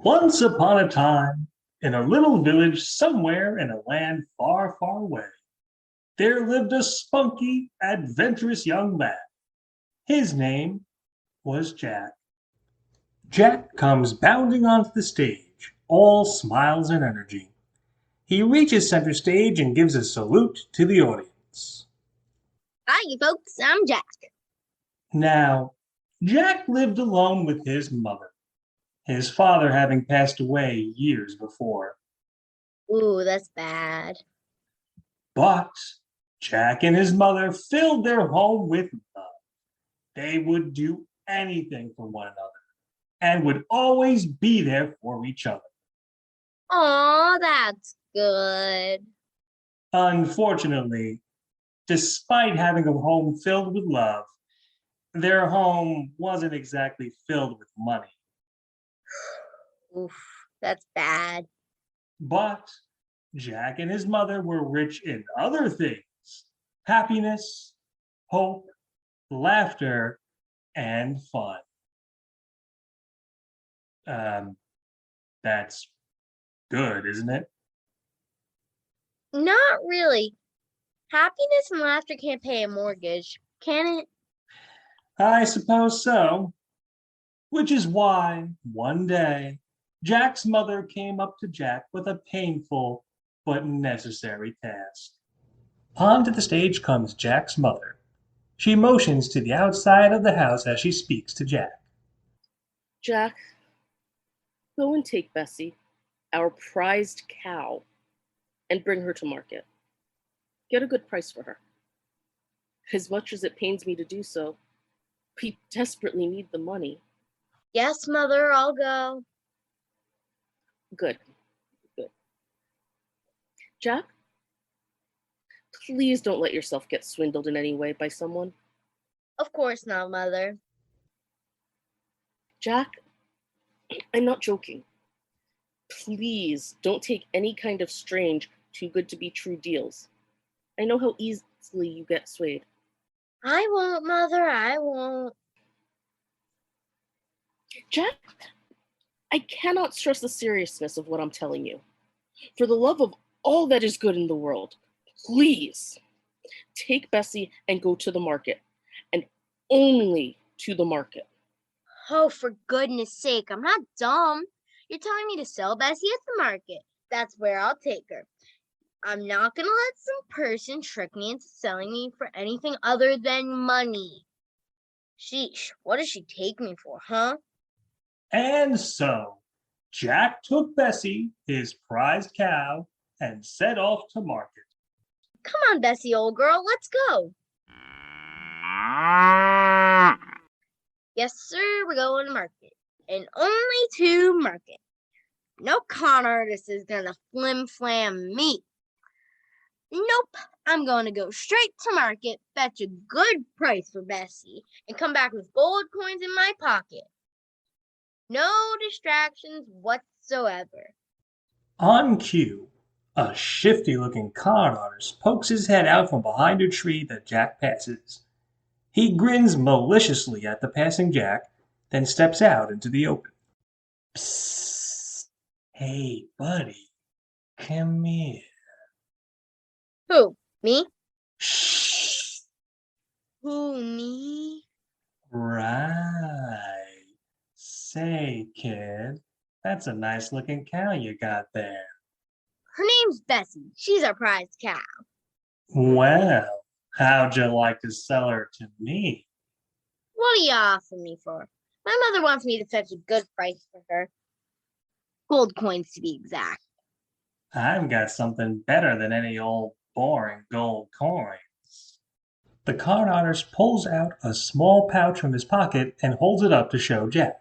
Once upon a time, in a little village somewhere in a land far, far away, there lived a spunky, adventurous young man. His name was Jack. Jack comes bounding onto the stage, all smiles and energy. He reaches center stage and gives a salute to the audience. Hi, you folks. I'm Jack. Now, Jack lived alone with his mother, his father having passed away years before. Ooh, that's bad. But Jack and his mother filled their home with love. They would do anything for one another and would always be there for each other. Aw, that's good. Unfortunately, despite having a home filled with love, their home wasn't exactly filled with money. Oof, that's bad. But Jack and his mother were rich in other things: happiness, hope, laughter, and fun. Um, that's good, isn't it? Not really. Happiness and laughter can't pay a mortgage, can it? I suppose so. Which is why, one day, Jack's mother came up to Jack with a painful but necessary task. Onto the stage comes Jack's mother. She motions to the outside of the house as she speaks to Jack. Jack, go and take Bessie, our prized cow, and bring her to market. Get a good price for her. As much as it pains me to do so, we desperately need the money. Yes, Mother, I'll go. Good, good. Jack, please don't let yourself get swindled in any way by someone. Of course not, Mother. Jack, I'm not joking. Please don't take any kind of strange, too good to be true deals. I know how easily you get swayed. I won't, Mother, I won't. Jack, I cannot stress the seriousness of what I'm telling you. For the love of all that is good in the world, please take Bessie and go to the market, and only to the market. Oh, for goodness sake, I'm not dumb. You're telling me to sell Bessie at the market. That's where I'll take her. I'm not gonna let some person trick me into selling me for anything other than money. Sheesh, what does she take me for, huh? And so, Jack took Bessie, his prized cow, and set off to market. Come on, Bessie, old girl, let's go. Yes, sir, we're going to market. And only to market. No con artist is gonna flim flam me. Nope, I'm going to go straight to market, fetch a good price for Bessie, and come back with gold coins in my pocket. No distractions whatsoever. On cue, a shifty looking con artist pokes his head out from behind a tree that Jack passes. He grins maliciously at the passing Jack, then steps out into the open. Psst. Hey, buddy, come here. Who? Me? Shh. Who, me? Right. Say, kid, that's a nice looking cow you got there. Her name's Bessie. She's our prized cow. Well, how'd you like to sell her to me? What are you offering me for? My mother wants me to fetch a good price for her. Gold coins to be exact. I've got something better than any old boring gold coins. The con artist pulls out a small pouch from his pocket and holds it up to show Jack.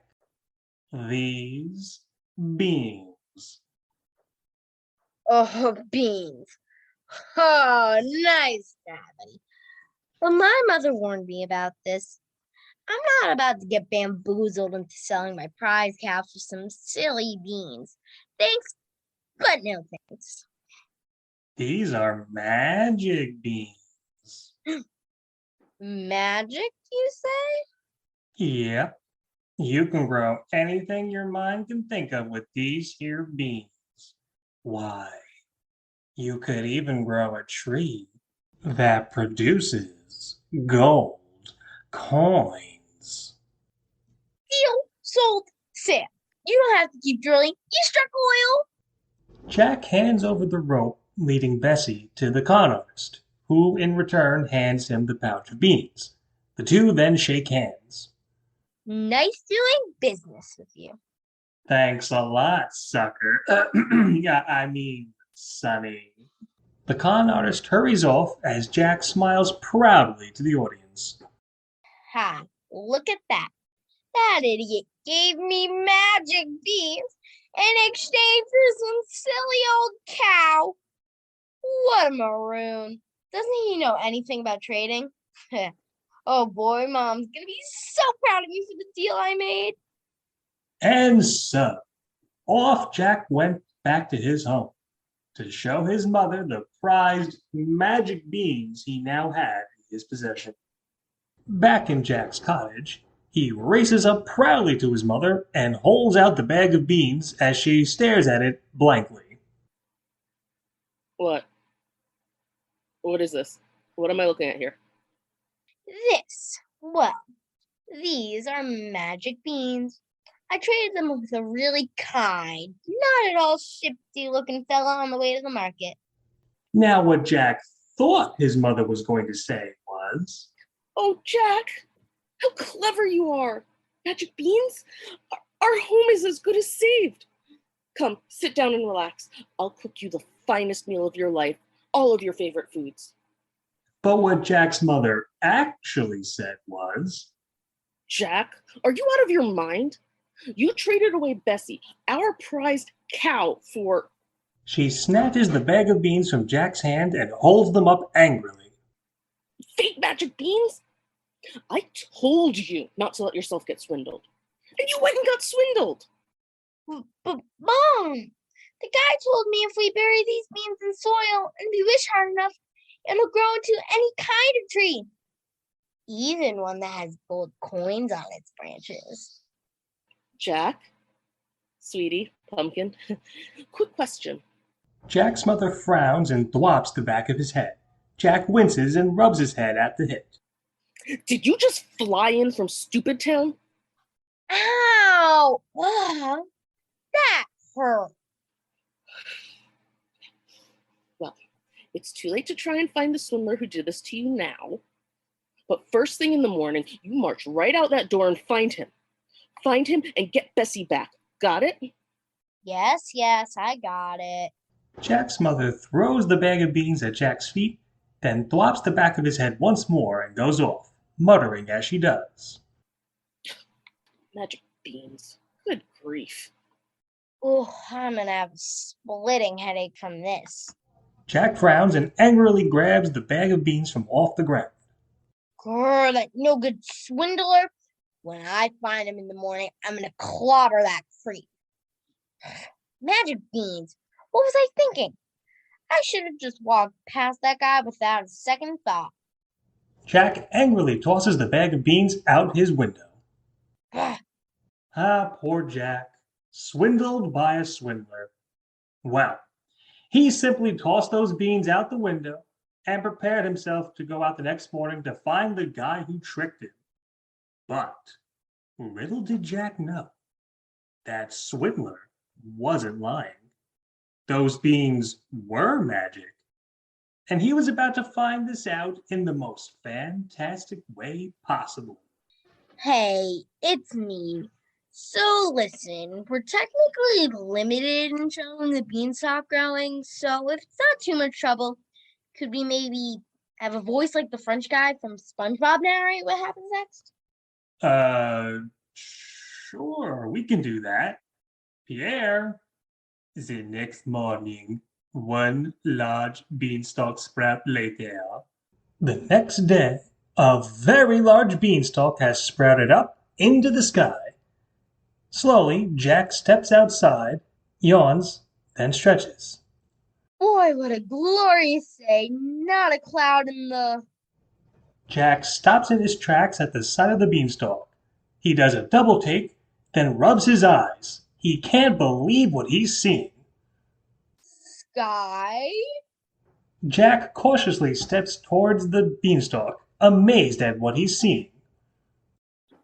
These beans. Oh, beans. Oh, nice, Daddy. Well, my mother warned me about this. I'm not about to get bamboozled into selling my prize cows for some silly beans. Thanks, but no thanks. These are magic beans. Magic, you say? Yep. You can grow anything your mind can think of with these here beans. Why, you could even grow a tree that produces gold coins. Deal, sold, sale. You don't have to keep drilling. You struck oil. Jack hands over the rope leading Bessie to the con artist, who in return hands him the pouch of beans. The two then shake hands. Nice doing business with you. Thanks a lot, sucker. Yeah, I mean, Sonny. The con artist hurries off as Jack smiles proudly to the audience. Ha, look at that. That idiot gave me magic beans in exchange for some silly old cow. What a maroon. Doesn't he know anything about trading? Oh boy, Mom's gonna be so proud of me for the deal I made. And so, off Jack went back to his home to show his mother the prized magic beans he now had in his possession. Back in Jack's cottage, he races up proudly to his mother and holds out the bag of beans as she stares at it blankly. What? What is this? What am I looking at here? These are magic beans. I traded them with a really kind, not at all shifty looking fella on the way to the market. Now, what Jack thought his mother was going to say was, Oh, Jack, how clever you are. Magic beans? Our home is as good as saved. Come, sit down and relax. I'll cook you the finest meal of your life, all of your favorite foods. but what Jack's mother actually said was, Jack, are you out of your mind? You traded away Bessie, our prized cow, for... She snatches the bag of beans from Jack's hand and holds them up angrily. fake magic beans? I told you not to let yourself get swindled. And you went and got swindled. But Mom, the guy told me if we bury these beans in soil and we wish hard enough, it'll grow into any kind of tree. Even one that has gold coins on its branches. Jack, sweetie, pumpkin, quick question. Jack's mother frowns and thwops the back of his head. Jack winces and rubs his head at the hit. Did you just fly in from Stupid Town? Ow! Wow, that hurt. Well, it's too late to try and find the swindler who did this to you now. But first thing in the morning, you march right out that door and find him. Find him and get Bessie back. Got it? Yes, I got it. Jack's mother throws the bag of beans at Jack's feet, then thwops the back of his head once more and goes off, muttering as she does. Magic beans. Good grief. Oh, I'm gonna have a splitting headache from this. Jack frowns and angrily grabs the bag of beans from off the ground. Grr, that no good swindler. When I find him in the morning, I'm gonna clobber that creep. Magic beans. What was I thinking? I should have just walked past that guy without a second thought. Jack angrily tosses the bag of beans out his window. Ah, poor Jack. Swindled by a swindler. Well, he simply tossed those beans out the window and prepared himself to go out the next morning to find the guy who tricked him. But little did Jack know that swindler wasn't lying. Those beans were magic, and he was about to find this out in the most fantastic way possible. Hey, it's me. So listen, we're technically limited in showing the beanstalk growing, so if it's not too much trouble, could we maybe have a voice like the French guy from SpongeBob narrate what happens next? Sure, we can do that. Pierre, the next morning, one large beanstalk sprout later. The next day, a very large beanstalk has sprouted up into the sky. Slowly, Jack steps outside, yawns, then stretches. Boy, what a glorious day. Not a cloud in the... Jack stops in his tracks at the sight of the beanstalk. He does a double take then rubs his eyes. He can't believe what he's seeing. Sky? Jack cautiously steps towards the beanstalk, amazed at what he's seeing.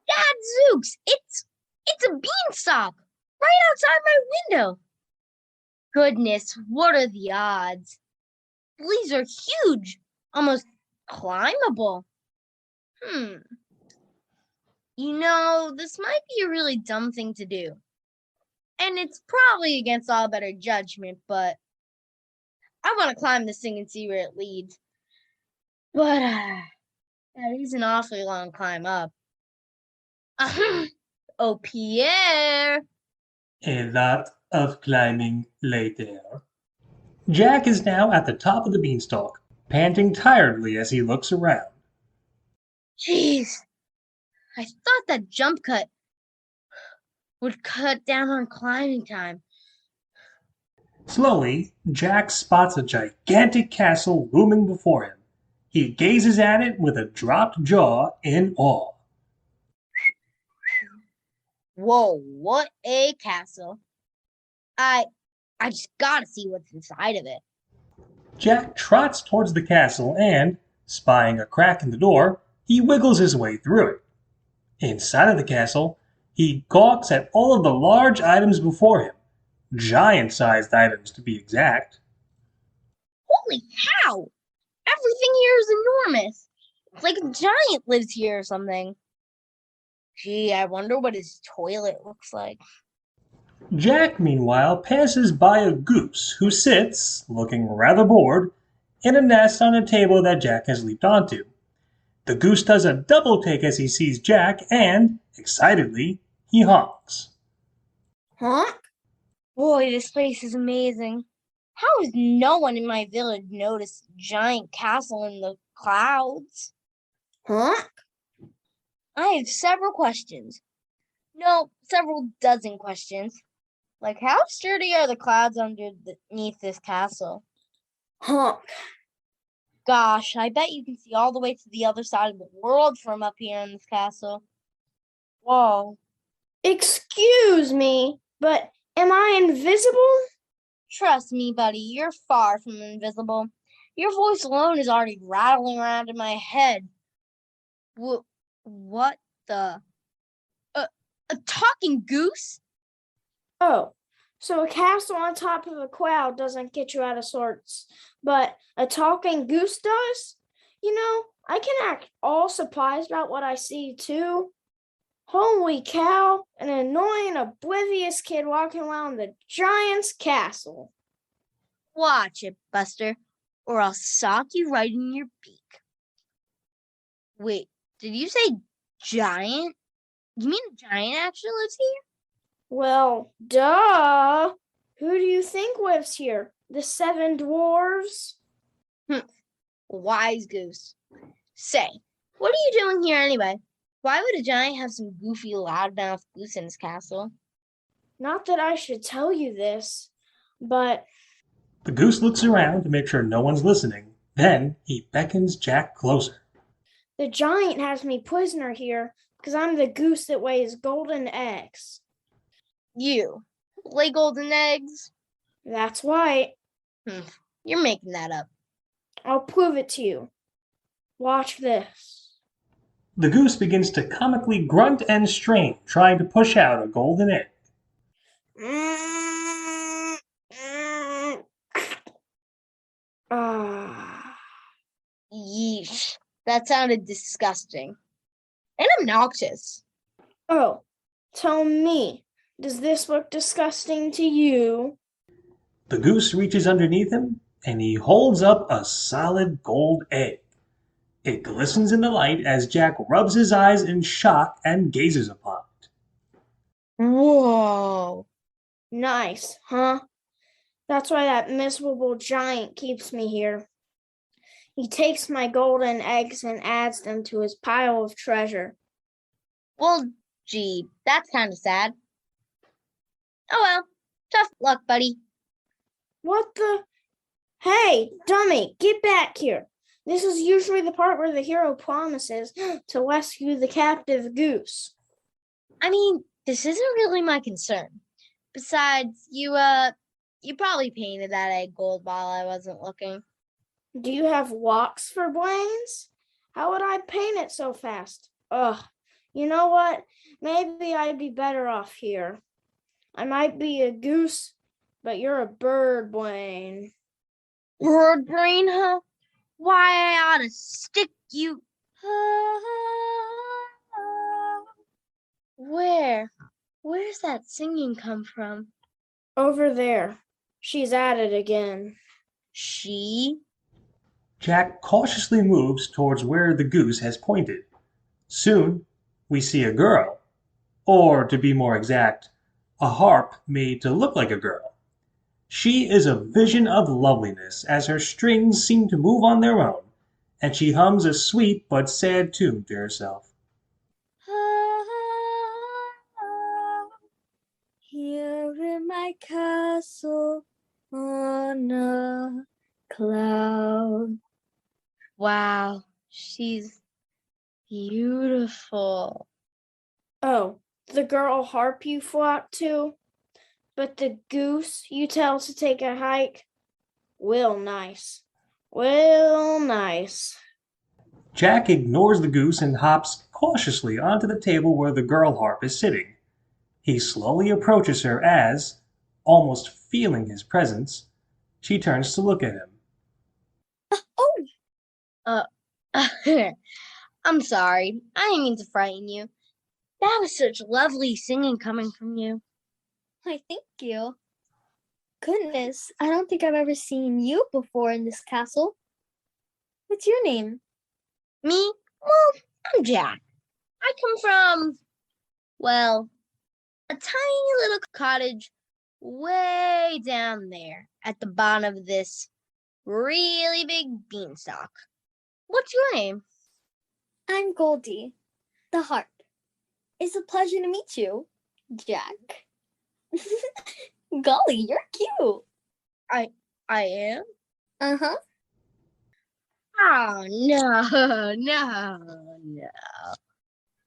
Gadzooks! It's a beanstalk right outside my window. Goodness, what are the odds? These are huge, almost climbable. This might be a really dumb thing to do. And it's probably against all better judgment, but I want to climb this thing and see where it leads. But that is an awfully long climb up. Oh, Pierre! A lot of climbing later. Jack is now at the top of the beanstalk, panting tiredly as he looks around. Jeez, I thought that jump cut would cut down on climbing time. Slowly, Jack spots a gigantic castle looming before him. He gazes at it with a dropped jaw in awe. Whoa, what a castle. I just gotta see what's inside of it. Jack trots towards the castle and, spying a crack in the door, he wiggles his way through it. Inside of the castle, he gawks at all of the large items before him. Giant-sized items, to be exact. Holy cow! Everything here is enormous. It's like a giant lives here or something. Gee, I wonder what his toilet looks like. Jack, meanwhile, passes by a goose who sits, looking rather bored, in a nest on a table that Jack has leaped onto. The goose does a double take as he sees Jack and, excitedly, he honks. Honk? Boy, this place is amazing. How has no one in my village noticed a giant castle in the clouds? Honk? I have several questions. No, several dozen questions. Like, how sturdy are the clouds underneath this castle? Honk. Gosh, I bet you can see all the way to the other side of the world from up here in this castle. Whoa. Excuse me, but am I invisible? Trust me, buddy, you're far from invisible. Your voice alone is already rattling around in my head. What the? A talking goose? Oh, so a castle on top of a cloud doesn't get you out of sorts, but a talking goose does? I can act all surprised about what I see too. Holy cow, an annoying, oblivious kid walking around the giant's castle. Watch it, Buster, or I'll sock you right in your beak. Wait, did you say giant? You mean a giant actually lives here? Well, duh. Who do you think lives here? The 7 dwarves? Wise goose. Say, what are you doing here anyway? Why would a giant have some goofy loudmouth goose in his castle? Not that I should tell you this, but... The goose looks around to make sure no one's listening. Then he beckons Jack closer. The giant has me prisoner here because I'm the goose that lays golden eggs. You lay golden eggs? That's right. You're making that up. I'll prove it to you. Watch this. The goose begins to comically grunt and strain, trying to push out a golden egg. Yeesh. That sounded disgusting. And obnoxious. Oh, tell me, does this look disgusting to you? The goose reaches underneath him, and he holds up a solid gold egg. It glistens in the light as Jack rubs his eyes in shock and gazes upon it. Whoa. Nice, huh? That's why that miserable giant keeps me here. He takes my golden eggs and adds them to his pile of treasure. Well, gee, that's kind of sad. Oh well, tough luck, buddy. What the? Hey, dummy, get back here. This is usually the part where the hero promises to rescue the captive goose. I mean, This isn't really my concern. Besides, you probably painted that egg gold while I wasn't looking. Do you have wax for Blaine's? How would I paint it so fast? Ugh, you know what? Maybe I'd be better off here. I might be a goose, but you're a bird, Blaine. Bird brain, huh? Why, I ought to stick you. Where's that singing come from? Over there. She's at it again. She? Jack cautiously moves towards where the goose has pointed. Soon, we see a girl, or to be more exact, a harp made to look like a girl. She is a vision of loveliness as her strings seem to move on their own, and she hums a sweet but sad tune to herself. Here in my castle on a cloud. Wow, she's beautiful. Oh, the girl harp you flock to? But the goose you tell to take a hike? Well, nice. Well, nice. Jack ignores the goose and hops cautiously onto the table where the girl harp is sitting. He slowly approaches her as, almost feeling his presence, she turns to look at him. Uh, I'm sorry. I didn't mean to frighten you. That was such lovely singing coming from you. Why, thank you. Goodness, I don't think I've ever seen you before in this castle. What's your name? Me? Well, I'm Jack. I come from, well, a tiny little cottage way down there at the bottom of this really big beanstalk. What's your name? I'm Goldie, the harp. It's a pleasure to meet you, Jack. Golly, you're cute. I am? Uh-huh. Oh, no, no.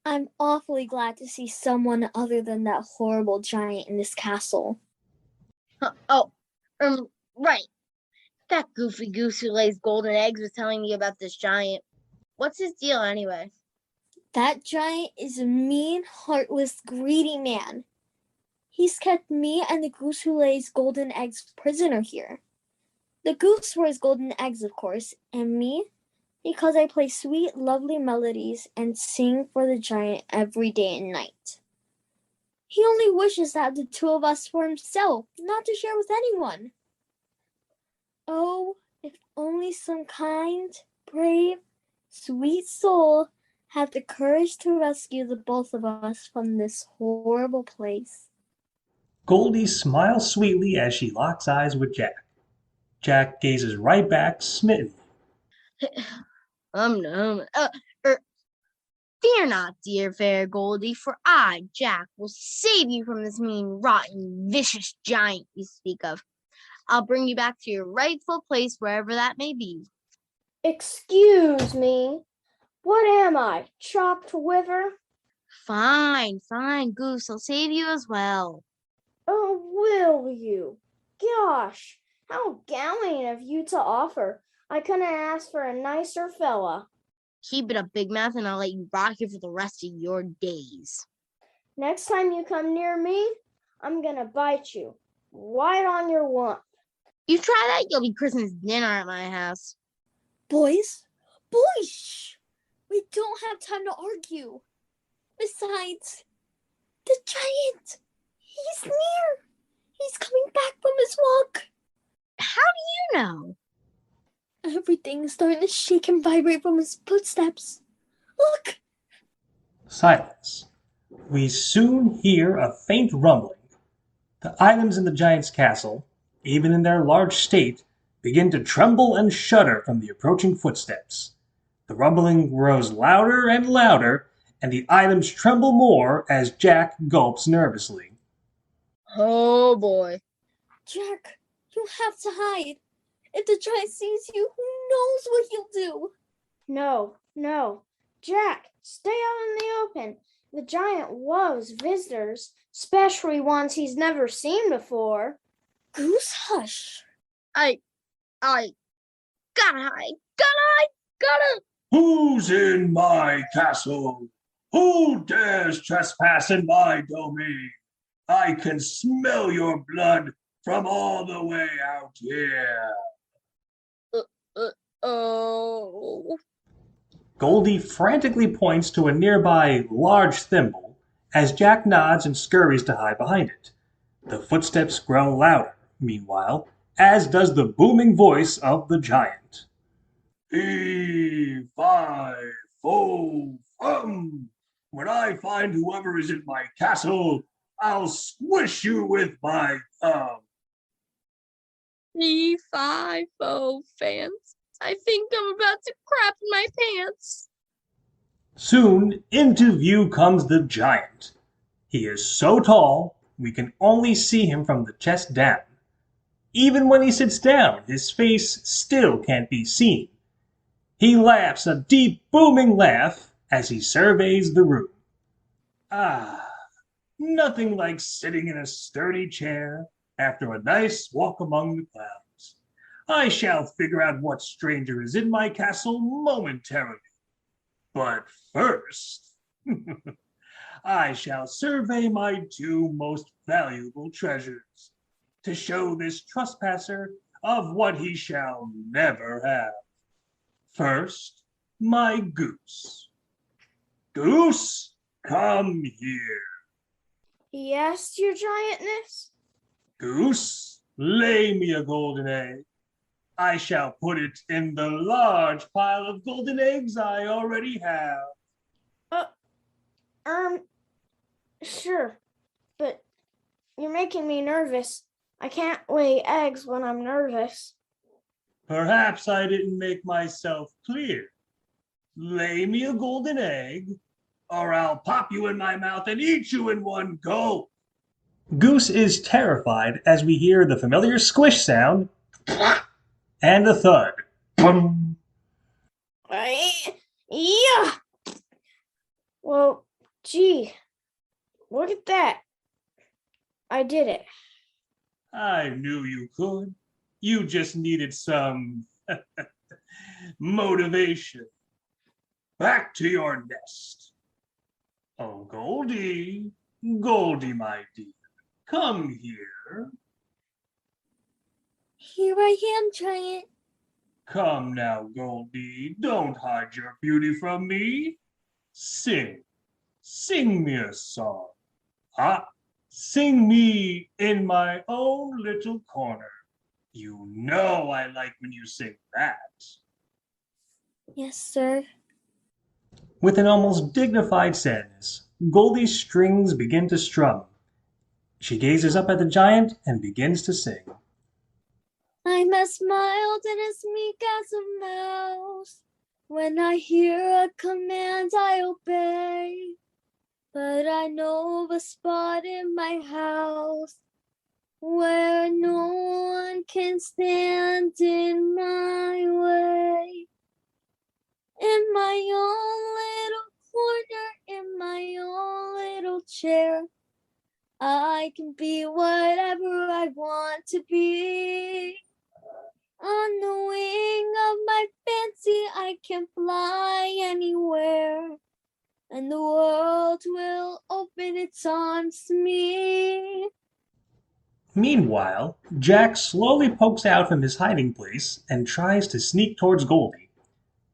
I'm awfully glad to see someone other than that horrible giant in this castle. Oh, right. That goofy goose who lays golden eggs was telling me about this giant. What's his deal anyway? That giant is a mean, heartless, greedy man. He's kept me and the goose who lays golden eggs prisoner here. The goose for his golden eggs, of course, and me because I play sweet, lovely melodies and sing for the giant every day and night. He only wishes to have the two of us for himself, not to share with anyone. Oh, if only some kind, brave, sweet soul had the courage to rescue the both of us from this horrible place. Goldie smiles sweetly as she locks eyes with Jack. Jack gazes right back, smitten. No. Fear not, dear fair Goldie, for I, Jack, will save you from this mean, rotten, vicious giant you speak of. I'll bring you back to your rightful place, wherever that may be. Excuse me. What am I? Chopped liver? Fine, Goose. I'll save you as well. Oh, will you? Gosh, how gallant of you to offer. I couldn't ask for a nicer fella. Keep it up, Big Mouth, and I'll let you rock it for the rest of your days. Next time you come near me, I'm gonna bite you right on your lump. You try that, you'll be Christmas dinner at my house. Boys, shh. We don't have time to argue. Besides, the giant, he's near. He's coming back from his walk. How do you know? Everything's starting to shake and vibrate from his footsteps. Look! Silence. We soon hear a faint rumbling. The items in the giant's castle, even in their large state, begin to tremble and shudder from the approaching footsteps. The rumbling grows louder and louder, and the items tremble more as Jack gulps nervously. Oh boy. Jack, you have to hide. If the giant sees you, who knows what he'll do? No. Jack, stay out in the open. The giant loves visitors, especially ones he's never seen before. Goose, hush. I gotta. Who's in my castle? Who dares trespass in my domain? I can smell your blood from all the way out here. Oh. Goldie frantically points to a nearby large thimble as Jack nods and scurries to hide behind it. The footsteps grow louder, meanwhile, as does the booming voice of the giant. E-5-4-fum. When I find whoever is in my castle, I'll squish you with my thumb. E-5-0 fans. I think I'm about to crap my pants. Soon, into view comes the giant. He is so tall, we can only see him from the chest down. Even when he sits down, his face still can't be seen. He laughs a deep, booming laugh as he surveys the room. Ah, nothing like sitting in a sturdy chair after a nice walk among the clouds. I shall figure out what stranger is in my castle momentarily. But first, I shall survey my two most valuable treasures to show this trespasser of what he shall never have. First, my goose. Goose, come here. Yes, your giantness? Goose, lay me a golden egg. I shall put it in the large pile of golden eggs I already have. Sure, but you're making me nervous. I can't lay eggs when I'm nervous. Perhaps I didn't make myself clear. Lay me a golden egg, or I'll pop you in my mouth and eat you in one go. Goose is terrified as we hear the familiar squish sound and a thud. Boom. Yeah! Well, gee, look at that. I did it. I knew you could. You just needed some motivation. Back to your nest. Oh, Goldie, Goldie, my dear, come here. Here I am, giant. Come now, Goldie, don't hide your beauty from me. Sing me a song. Sing me in my own little corner. You know I like when you sing that. Yes, sir. With an almost dignified sadness, Goldie's strings begin to strum. She gazes up at the giant and begins to sing. I'm as mild and as meek as a mouse. When I hear a command, I obey. But I know of a spot in my house where no one can stand in my way. In my own little corner, in my own little chair, I can be whatever I want to be. On the wing of my fancy, I can fly anywhere, and the world will open its arms to me. Meanwhile, Jack slowly pokes out from his hiding place and tries to sneak towards Goldie.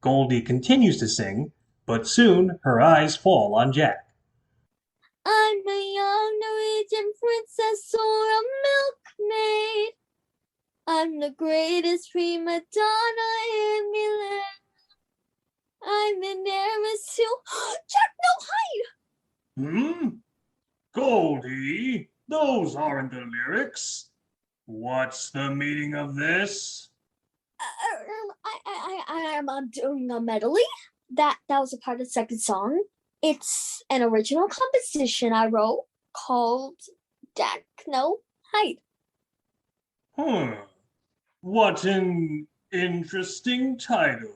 Goldie continues to sing, but soon her eyes fall on Jack. I'm a young Norwegian princess or a milkmaid. I'm the greatest prima donna in Milan. I'm an heiress to... Jack, no, hide! Goldie, those aren't the lyrics. What's the meaning of this? I'm doing a medley. That was a part of the second song. It's an original composition I wrote called Jack, no, hide. What an interesting title.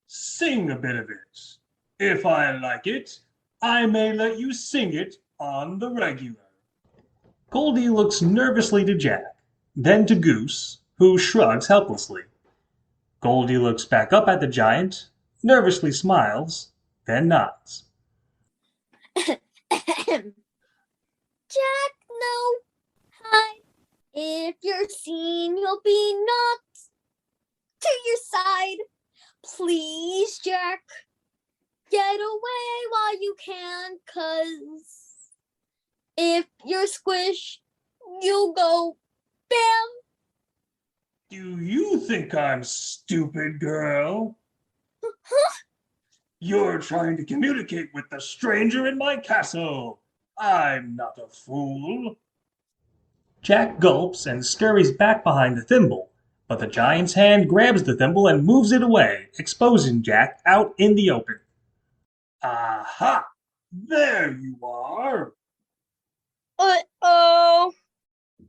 Sing a bit of it. If I like it, I may let you sing it on the regular. Goldie looks nervously to Jack, then to Goose, who shrugs helplessly. Goldie looks back up at the giant, nervously smiles, then nods. Jack, no. Hi. If you're seen, you'll be knocked to your side. Please, Jack, get away while you can, 'cause if you're squished, you'll go bam. Do you think I'm stupid, girl? Huh? You're trying to communicate with the stranger in my castle. I'm not a fool. Jack gulps and scurries back behind the thimble, but the giant's hand grabs the thimble and moves it away, exposing Jack out in the open. Aha! There you are! Uh-oh.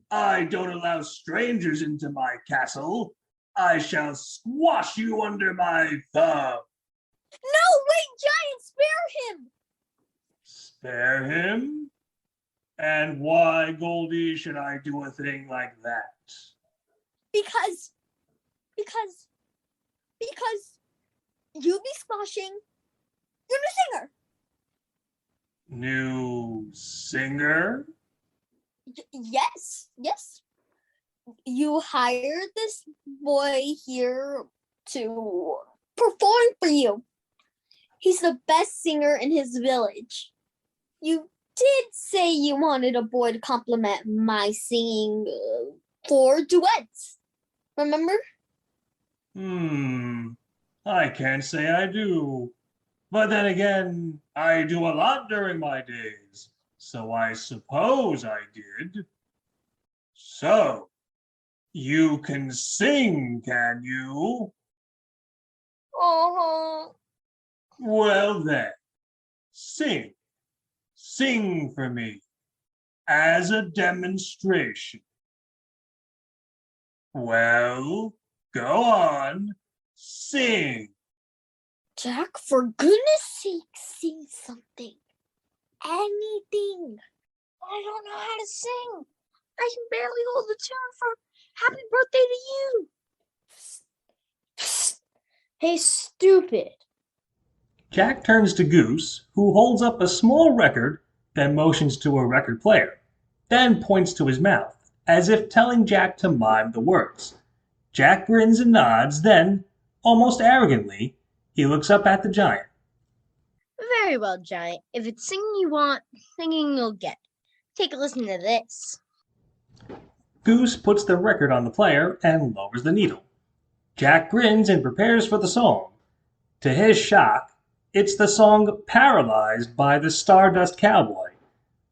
I don't allow strangers into my castle. I shall squash you under my thumb. No, wait, Giant, spare him! Spare him? And why, Goldie, should I do a thing like that? Because you be squashing your new singer. New singer? Yes. You hired this boy here to perform for you. He's the best singer in his village. You did say you wanted a boy to compliment my singing for duets. Remember? I can't say I do. But then again, I do a lot during my days, so I suppose I did. So, you can sing, can you? Oh. Well then, sing. Sing for me, as a demonstration. Well, go on, sing. Jack, for goodness sake, sing something. Anything. I don't know how to sing. I can barely hold the tune for Happy Birthday to You. Psst. Hey, stupid. Jack turns to Goose, who holds up a small record, then motions to a record player, then points to his mouth, as if telling Jack to mime the words. Jack grins and nods, then, almost arrogantly, he looks up at the giant. Very well, Giant. If it's singing you want, singing you'll get. Take a listen to this. Goose puts the record on the player and lowers the needle. Jack grins and prepares for the song. To his shock, it's the song Paralyzed by the Stardust Cowboy.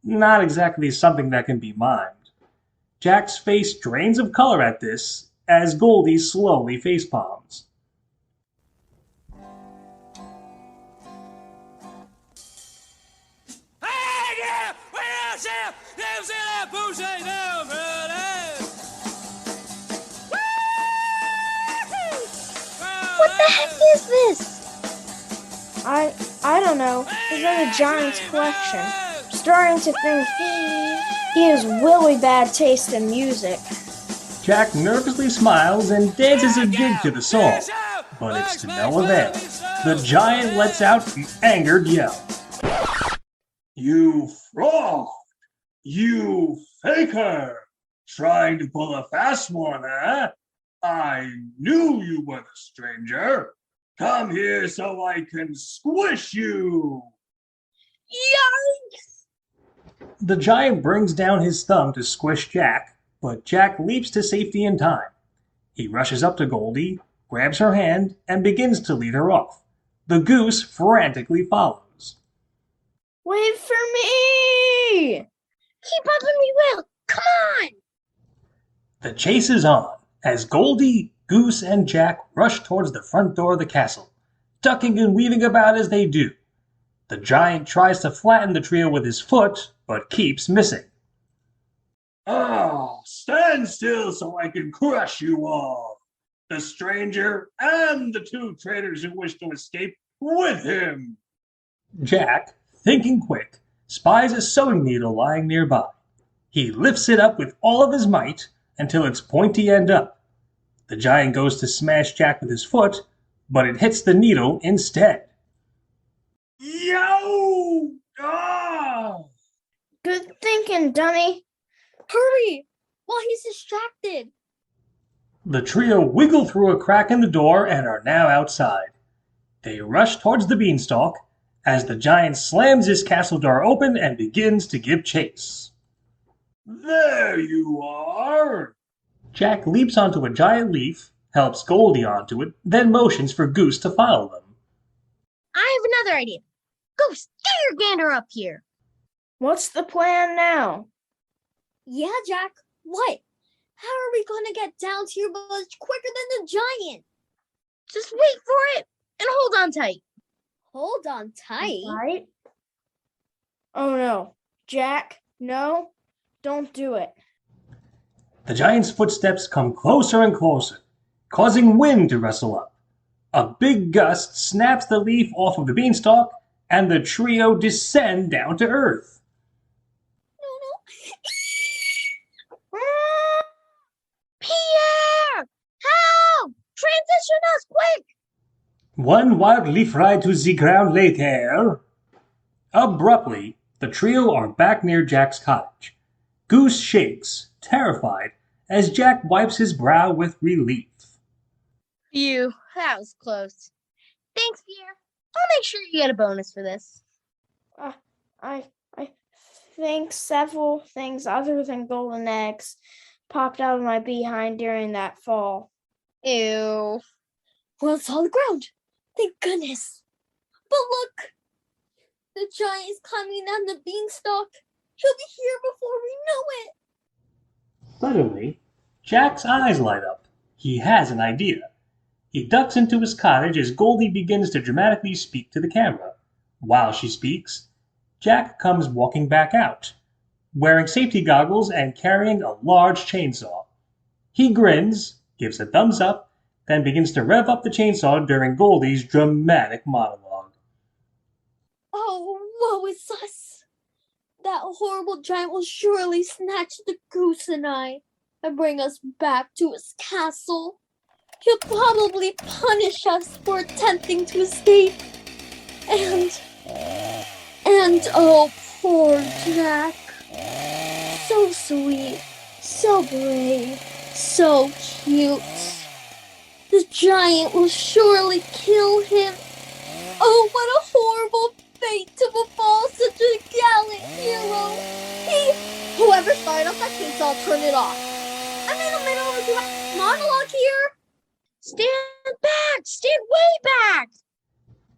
Not exactly something that can be mimed. Jack's face drains of color at this as Goldie slowly facepalms. What the heck is this? I don't know. He's in the giant's collection. I'm starting to think he has really bad taste in music. Jack nervously smiles and dances a jig to the song, but it's to no avail. The giant lets out an angered yell. You fraud! You faker! Trying to pull a fast one, eh? I knew you were the stranger. Come here so I can squish you! Yikes! The giant brings down his thumb to squish Jack, but Jack leaps to safety in time. He rushes up to Goldie, grabs her hand, and begins to lead her off. The goose frantically follows. Wait for me! Keep up and we will. Come on! The chase is on, as Goldie, Goose, and Jack rush towards the front door of the castle, ducking and weaving about as they do. The giant tries to flatten the trio with his foot, but keeps missing. Oh, stand still so I can crush you all! The stranger and the two traitors who wish to escape with him! Jack, thinking quick, spies a sewing needle lying nearby. He lifts it up with all of his might until its pointy end up. The giant goes to smash Jack with his foot, but it hits the needle instead. Yo! Ah! Good thinking, dummy. Hurry! While he's distracted. The trio wiggle through a crack in the door and are now outside. They rush towards the Beanstalk as the giant slams his castle door open and begins to give chase. There you are! Jack leaps onto a giant leaf, helps Goldie onto it, then motions for Goose to follow them. I have another idea. Goose, get your gander up here. What's the plan now? Yeah, Jack. What? How are we gonna get down to your village quicker than the giant? Just wait for it and hold on tight. Hold on tight. Right? Oh no. Jack, no, don't do it. The giant's footsteps come closer and closer, causing wind to rustle up. A big gust snaps the leaf off of the Beanstalk, and the trio descend down to earth. No. Pierre! Help! Transition us quick! One wild leaf ride to the ground later. Abruptly, the trio are back near Jack's cottage. Goose shakes, terrified, as Jack wipes his brow with relief. Phew, that was close. Thanks, Pierre. I'll make sure you get a bonus for this. I think several things other than golden eggs popped out of my behind during that fall. Ew. Well, it's on the ground. Thank goodness. But look, the giant is climbing down the beanstalk. He'll be here before we know it. Suddenly, Jack's eyes light up. He has an idea. He ducks into his cottage as Goldie begins to dramatically speak to the camera. While she speaks, Jack comes walking back out, wearing safety goggles and carrying a large chainsaw. He grins, gives a thumbs up, then begins to rev up the chainsaw during Goldie's dramatic monologue. Oh, woe is us. That horrible giant will surely snatch the goose and I and bring us back to his castle. He'll probably punish us for attempting to escape. And oh, poor Jack. So sweet, so brave, so cute. The giant will surely kill him. Oh, what a horrible fate to befall such a gallant hero. Whoever started off that chainsaw, turn it off. I'm in the middle of a dramatic monologue here. Stand back! Stand way back!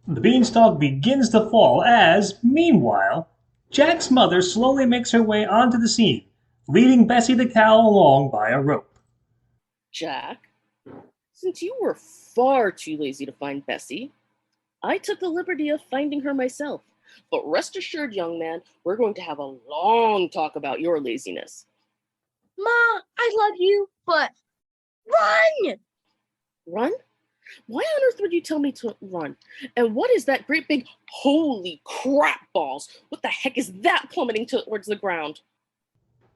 The beanstalk begins to fall as, meanwhile, Jack's mother slowly makes her way onto the scene, leading Bessie the cow along by a rope. Jack, since you were far too lazy to find Bessie, I took the liberty of finding her myself. But rest assured, young man, we're going to have a long talk about your laziness. Ma, I love you, but run! Run? Why on earth would you tell me to run? And what is that great big holy crap balls? What the heck is that plummeting towards the ground?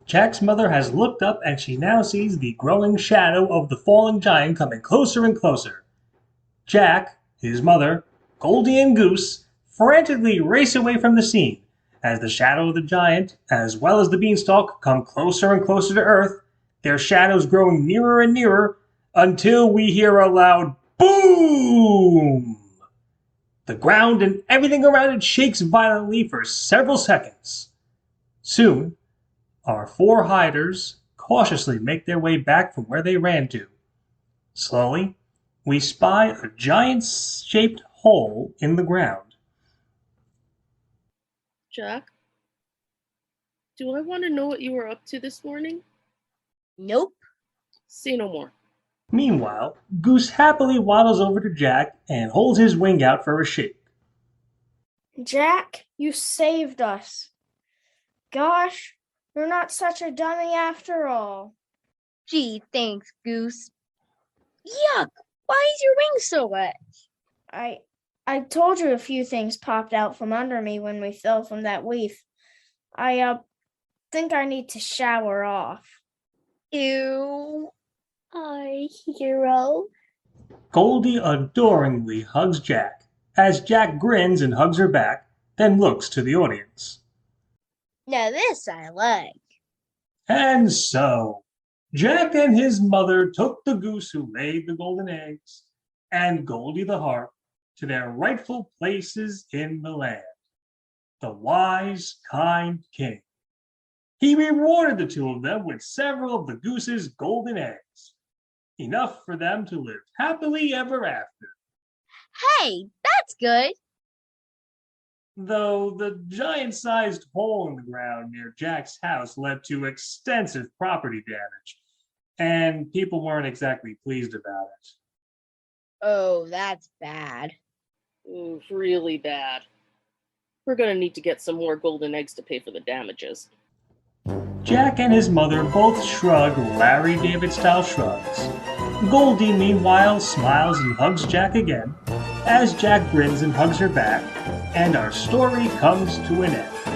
Jack's mother has looked up and she now sees the growing shadow of the falling giant coming closer and closer. Jack, his mother, Goldie, and Goose frantically race away from the scene as the shadow of the giant, as well as the beanstalk, come closer and closer to Earth, their shadows growing nearer and nearer until we hear a loud boom! The ground and everything around it shakes violently for several seconds. Soon, our four hiders cautiously make their way back from where they ran to. Slowly, we spy a giant-shaped hole in the ground. Jack, do I want to know what you were up to this morning? Nope. Say no more. Meanwhile, Goose happily waddles over to Jack and holds his wing out for a shake. Jack, you saved us. Gosh, you're not such a dummy after all. Gee, thanks, Goose. Yuck! Why is your wing so wet? I told you a few things popped out from under me when we fell from that leaf. I think I need to shower off. Ew. Our hero. Goldie adoringly hugs Jack, as Jack grins and hugs her back, then looks to the audience. Now this I like. And so, Jack and his mother took the goose who laid the golden eggs and Goldie the harp to their rightful places in the land. The wise, kind king. He rewarded the two of them with several of the goose's golden eggs, enough for them to live happily ever after. Hey, that's good. Though the giant-sized hole in the ground near Jack's house led to extensive property damage, and people weren't exactly pleased about it. Oh, that's bad. Ooh, really bad. We're gonna need to get some more golden eggs to pay for the damages. Jack and his mother both shrug Larry David-style shrugs. Goldie, meanwhile, smiles and hugs Jack again, as Jack grins and hugs her back, and our story comes to an end.